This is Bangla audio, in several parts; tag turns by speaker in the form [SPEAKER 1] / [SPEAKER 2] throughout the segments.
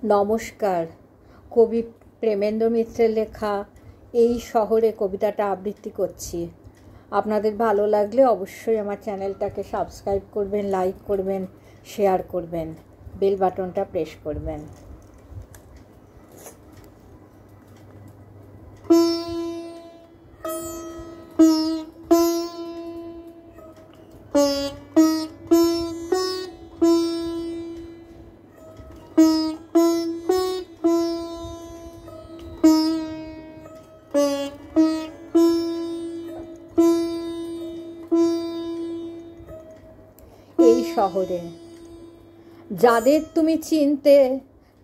[SPEAKER 1] নমস্কার। কবি প্রেমেন্দ্র মিত্রের লেখা এই শহরে কবিতাটা আবৃত্তি করছি। আপনাদের ভালো লাগলে অবশ্যই আমার চ্যানেলটাকে সাবস্ক্রাইব করবেন, লাইক করবেন, শেয়ার করবেন, বেল বাটনটা প্রেস করবেন। এই শহরে যাদের তুমি চিনতে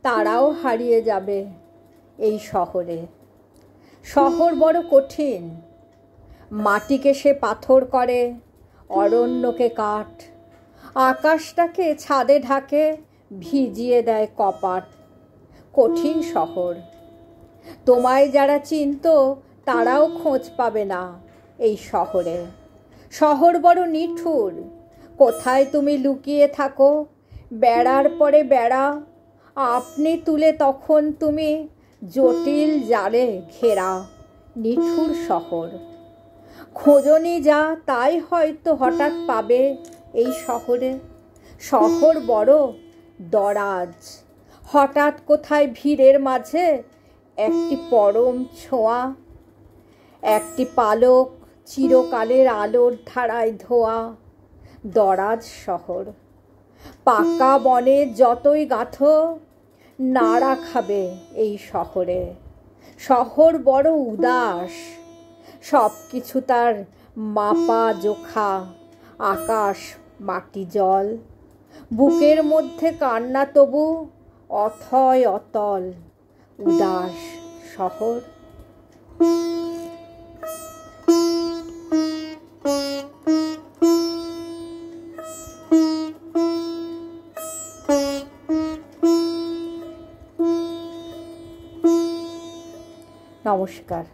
[SPEAKER 1] তারাও হারিয়ে যাবে। এই শহরে শহর বড় কঠিন, মাটিকে সে পাথর করে, অরণ্যকে কাঠ, আকাশটাকে ছাদে ঢাকে, ভিজিয়ে দেয় কপাট। কঠিন শহর। তোমায় যারা চিনত তারাও খোঁজ পাবে না এই শহরে। শহর বড় নিঠুর, কোথায় তুমি লুকিয়ে থাকো, বেড়ার পরে বেড়া আপনি তুলে তখন তুমি জটিল জালে ঘেরা। নিঠুর শহর। খোঁজনি যা তাই হয়তো হঠাৎ পাবে এই শহরে। শহর বড় দরাজ, হঠাৎ কোথায় ভিড়ের মাঝে একটি পরম ছোঁয়া, একটি পালক চিরকালের আলোর ধারায় ধোয়া। দরাজ শহর। পাকা বনে যতই গাঁথো নাড়া খাবে এই শহরে। শহর বড় উদাস, সব কিছু তার মাপা জোখা, আকাশ মাটি জল, বুকের মধ্যে কান্না তবু অথয় অতল। উদাস শহর। নমস্কার।